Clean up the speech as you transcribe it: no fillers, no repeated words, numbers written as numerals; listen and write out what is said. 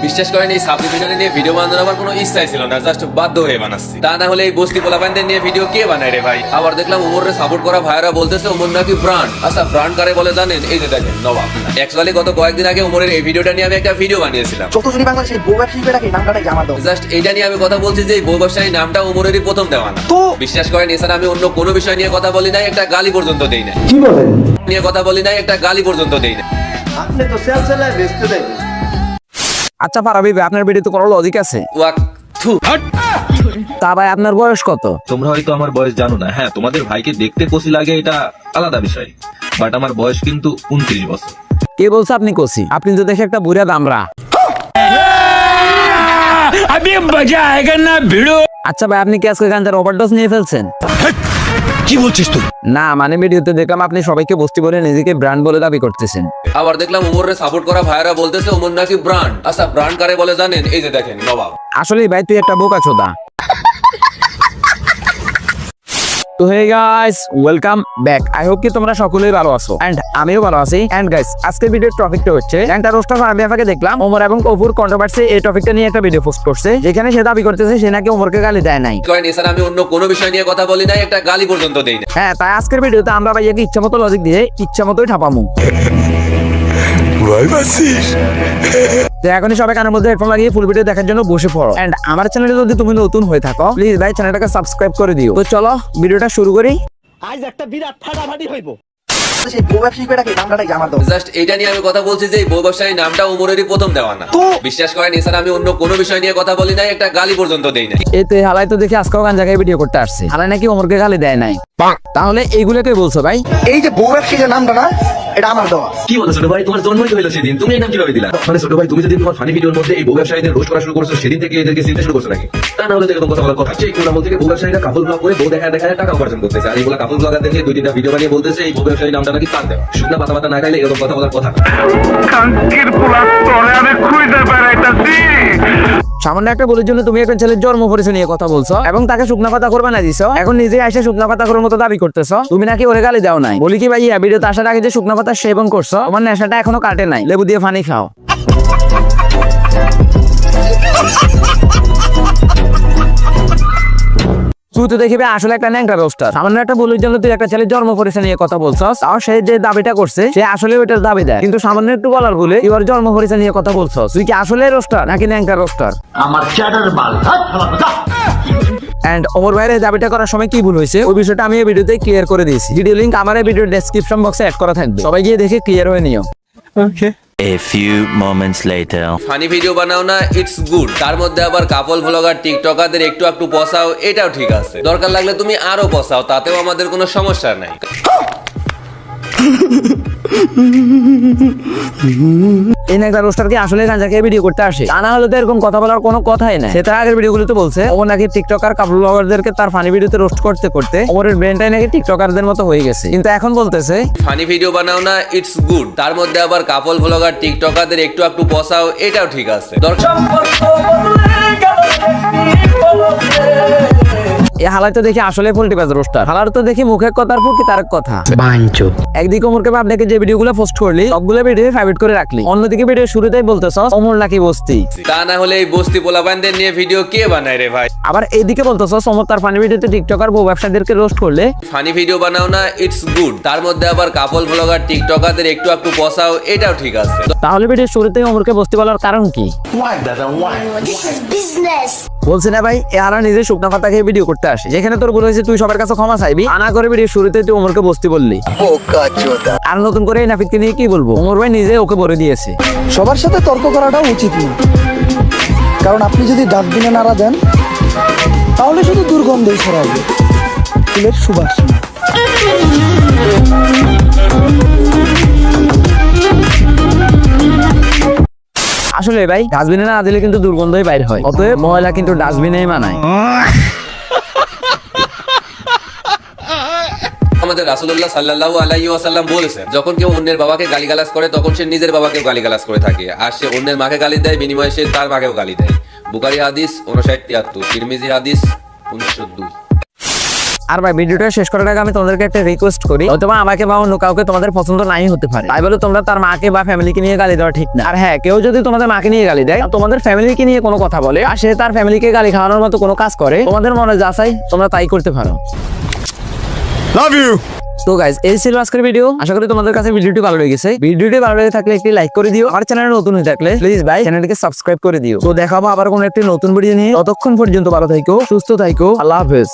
বিশ্বাস করেন এই সাবডিভিশনে নিয়ে ভিডিও বানানোর আমার কোনো ইচ্ছাই ছিল না, জাস্ট বাধ্য হয়ে বানাচ্ছি। তা না হলে এই বস্তি পোলাপানদের নিয়ে ভিডিও কে বানায় রে ভাই। আবার দেখলাম ওমরের সাপোর্ট করা ভাইরা বলতেছে ওমর নাকি ব্রান্ড। আচ্ছা ব্রান্ড কারে বলে জানেন? এই যে দেখেন নবাব। অ্যাকচুয়ালি গত কয়েকদিন আগে ওমরের এই ভিডিওটা নিয়ে আমি একটা ভিডিও বানিয়েছিলাম। চতুর্থী বাংলাদেশের বউ ব্যবসায়ীকে নামটাই জামা দাও। জাস্ট এইটা নিয়ে আমি কথা বলছি যে এই বউ ব্যবসায়ী নামটা ওমরেরই প্রথম দেওয়া না। তো বিশ্বাস করেন এছাড়া আমি অন্য কোনো বিষয় নিয়ে কথা বলি নাই, একটা গালি পর্যন্ত দেই না। কি বলেন? নিয়ে কথা বলি নাই, একটা গালি পর্যন্ত দেই না। আপনি তো সেল সেলায় ব্যস্ত দেন। আচ্ছা ফারাবি ভাই, আপনার ভিডিওতে কোনো লজিক আছে? ওয়াক থু। তা ভাই আপনার বয়স কত? তোমরা হয়তো আমার বয়স জানো না। হ্যাঁ, তোমাদের ভাইকে দেখতে কচি লাগে এটা আলাদা বিষয়, বাট আমার বয়স কিন্তু 29 বছর। কে বলছে আপনি কচি? আপনি তো দেখে একটা বুড়া দামরা। আচ্ছা ভাই, আপনি কি আজকে গাঞ্জার ওভারডোজ নিয়ে ফেলছেন? কি বলছিস তুই? না মানে ভিডিওতে দেখলাম আপনি সবাইকে বস্তি বলে নিজেকে ব্র্যান্ড বলে দাবি করতেছেন। আবার দেখলাম ওমরের সাপোর্ট করা ভাইরা বলতেছে ওমর নাকি ব্রান্ড। আচ্ছা ব্রান্ড কারে বলে জানেন? এই যে দেখেন নবাব। আসলে ভাই তুই একটা বোকা চোদা। তো hey guys, welcome back. I hope কি তোমরা সকলেই ভালো আছো এন্ড আমিও ভালো আছি। এন্ড গাইস, আজকের ভিডিওর টপিকটা হচ্ছে একটা রোস্টার ফারাবি আফাকে দেখলাম ওমর এবং কপুর কন্ট্রোভার্সি এই টপিকটা নিয়ে একটা ভিডিও পোস্ট করছে, যেখানে সে দাবি করতেছে সে নাকি ওমরকে গালি দেয় নাই। করেন এছাড়া আমি অন্য কোনো বিষয় নিয়ে কথা বলি নাই, একটা গালি পর্যন্ত দেই না। হ্যাঁ, তাই আজকের ভিডিওতে আমরা ভাইয়াকে ইচ্ছা মতো লজিক দিয়ে ইচ্ছা মতোই ঠাপামু। তো এখনই সবাই কানের মধ্যে হেডফোন লাগিয়ে ফুল ভিডিও দেখার জন্য বসে পড়ো। এন্ড আমার চ্যানেলে যদি তুমি নতুন হয়ে থাকো প্লিজ ভাই চ্যানেলটাকে সাবস্ক্রাইব করে দিও। তো চলো ভিডিওটা শুরু করি। আজ একটা বিরাট ফাটাফাটি হইব। সেই বউ ব্যবসায়ীকে নামটাই জামা দাও। জাস্ট এইটা নিয়ে আমি কথা বলছি যে এই বউ ব্যবসায়ী নামটা ওমরেরই প্রথম দেওয়া না। তো বিশ্বাস করেন এছাড়া আমি অন্য কোনো বিষয় নিয়ে কথা বলি নাই, একটা গালি পর্যন্ত দেই না। এতে হালাই তো দেখি আজকেও গান জায়গায় ভিডিও করতে আসছে, হালাই নাকি ওমরকে গালি দেয় নাই। তাহলে এইগুলোকে বলছো ভাই? এই যে বউ ব্যবসায়ীর নামটা না, এটা আমার দেওয়া। কি বলছো ছোট ভাই? তোমার জন্মই তো হলো সেদিন, তুমি এই নাম কিভাবে দিলা? মানে ছোট ভাই, তুমি যদি তোমার ফানি ভিডিওর মধ্যে এই বউ ব্যবসায়ীদের রোস্ট করা শুরু করছো সেদিন থেকে এদেরকে চিনতে শুরু করছো নাকি? তা না হলে তো এরকম কথা বলার কথা। এই কোন বলতে বউ ব্যবসায়ীরা কাপল ব্লগ করে বউ দেখা টাকা উপার্জন করতেছে, আর এইগুলা কাপল ব্লগারদেরকে 2-3টা ভিডিও বানিয়ে বলতেছে এই বউ ব্যবসায়ী নামটা নাকি তার দেওয়া। শুকনা পাতা না খাইলে এরকম কথা বলার কথা। সামান্য একটা বলের জন্য তুমি একটা ছেলের জন্ম পরিচয় নিয়ে কথা বলছো এবং তাকে শুকনা কথা করবে না দিছো, এখন নিজে এসে শুকনা কথা করার মতো দাবি করতেছো। তুমি নাকি ওরে গালি দাও নাই। বলি কি ভাই, ভিডিওতে আসার আগে যে শুকনা কথা সেবন করছো তোমার নেশাটা এখনো কাটে নাই, লেবু দিয়ে পানি খাও। তুই তো দেখবি আসলে একটা ন্যাংটা রোস্টার। সামান্য একটা বলির জন্য তুই একটা ছেলের জন্ম পরিচয় নিয়ে কথা বলছস, তাও সে যে দাবিটা করছে সে আসলে ওইটার দাবি দেয়, কিন্তু সামান্য একটু বলার বলে এবার জন্ম পরিচয় নিয়ে কথা বলছস। তুই কি আসলে রোস্টার নাকি ন্যাংটা রোস্টার? আমার চ্যাটার বাল। এন্ড ওমর ভাইয়ের দাবিটা করার সময় কি ভুল হয়েছে ওই বিষয়টা আমি এই ভিডিওতে ক্লিয়ার করে দিয়েছি। ভিডিও লিংক আমার এই ভিডিও ডেসক্রিপশন বক্সে অ্যাড করা থাকবে, সবাই গিয়ে দেখে ক্লিয়ার হয়ে নিও। ওকে। A few moments later. Funny video বানাও না, ইটস গুড। তার মধ্যে আবার কাপল ব্লগার টিকটকারদের একটু একটু পসাও, এটাও ঠিক আছে। দরকার লাগলে তুমি আরো পসাও, তাতেও আমাদের কোনো সমস্যা নাই। এই একটা রোস্টার কি আসলে গাঞ্জাকে ভিডিও করতে আসে? তা না হলে তো এরকম কথা বলার কোনো কথাই নাই। সে তার আগের ভিডিওগুলোতে বলছে ও নাকি টিকটকার কাপল ব্লগারদেরকে তার ফানি ভিডিওতে রোস্ট করতে করতে ওমরের ব্রেনটাই নাকি টিকটকারদের মতো হয়ে গেছে, কিন্তু এখন বলতেছে ফানি ভিডিও বানাও না, ইটস গুড। তার মধ্যে আবার কাপল ব্লগার টিকটকারদের একটু একটু পসাও, এটাও ঠিক আছে। দরকার এই হালাই তো দেখি আসলে পোল্ট্রিবাজ রোস্টার। হালার তো দেখি মুখের কথার ফুকি তার কথা। একদিকে ওমরকে আপনাকে যে ভিডিওগুলো পোস্ট করলি সবগুলো ভিডিও প্রাইভেট করে রাখলি, অন্যদিকে ভিডিও শুরুতেই বলতেছস ওমর নাকি বস্তি। তা না হলে এই বস্তি পোলাপানদের নিয়ে ভিডিও কে বানায় রে ভাই? আবার এইদিকে বলতেছস ওমর তার ফানি ভিডিওতে টিকটকার বউ ব্যবসায়ীদেরকে রোস্ট করলে ফানি ভিডিও বানাও না, ইটস গুড। তার মধ্যে আবার কাপল ব্লগার টিকটকারদের একটু একটু পসাও, এটাও ঠিক আছে। তাহলে ভিডিও শুরুতেই ওমরকে বস্তি বলার কারণ কি? This is business. বলছি না ভাই, এরা নিজে শুকনা পাতা খেয়ে ভিডিও করতে আসে, যেখানে তোর ভুল হয়েছে তুই সবার কাছে ক্ষমা চাইবি, আনা করে ভিডিও শুরুতে তুই ওমরকে বস্তি বললি। আর নতুন করে এই নাফিদকে নিয়ে কি বলবো? ওমর ভাই নিজে ওকে বলে দিয়েছে। সবার সাথে তর্ক করাটা উচিত না, কারণ আপনি যদি ডাস্টবিনে নাড়া দেন তাহলে শুধু দুর্গন্ধই ছড়াবে, ফুলের সুবাস না। আসলে ভাই ডাস্টবিনে না দিলে কিন্তু দুর্গন্ধই বাইর হয়, অতএব ময়লা কিন্তু ডাস্টবিনেই মানায়। আমাদের রাসূলুল্লাহ সাল্লাল্লাহু আলাইহি ওয়াসাল্লাম বলেছেন যখন কেউ অন্যের বাবাকে গালিগালাজ করে তখন সে নিজের বাবাকেও গালিগালাজ করে থাকে, আর সে অন্যের মাকে গালি দেয় বিনিময়ে সে তার মাকেও গালি দেয়। বুখারী হাদিস 5973, তিরমিজি হাদিস 1902। আর ভাই ভিডিওটা শেষ করার আগে আমি তোমাদেরকে একটা রিকোয়েস্ট করি, অথবা আমাকে বা অন্য কাউকে তোমাদের পছন্দ নাই হতে পারে, তাই বলে তোমরা তার মাকে বা ফ্যামিলিকে নিয়ে গালি দেওয়া ঠিক না। আর হ্যাঁ, কেউ যদি তোমাদের মাকে নিয়ে গালি দেয়, তোমাদের ফ্যামিলিকে নিয়ে কোনো কথা বলে, আর সে তার ফ্যামিলিকে গালি খাওয়ানোর মতো কোনো কাজ করে, তোমাদের মনে যা চাই তোমরা তাই করতে পারো। Love you. তো গাইজ, এই ছিল আজকের ভিডিও। আশা করি তোমাদের কাছে ভিডিওটি ভালো লেগেছে। ভিডিওটি ভালো লেগে থাকলে একটি লাইক করে দিও। আর চ্যানেলে নতুন হয়ে থাকলে প্লিজ ভাই চ্যানেলটিকে সাবস্ক্রাইব করে দিও। তো দেখাবো আবার কোনো একটি নতুন ভিডিও নিয়ে। ততক্ষণ পর্যন্ত ভালো থাকো, সুস্থ থাকো, আল্লাহ হাফেজ।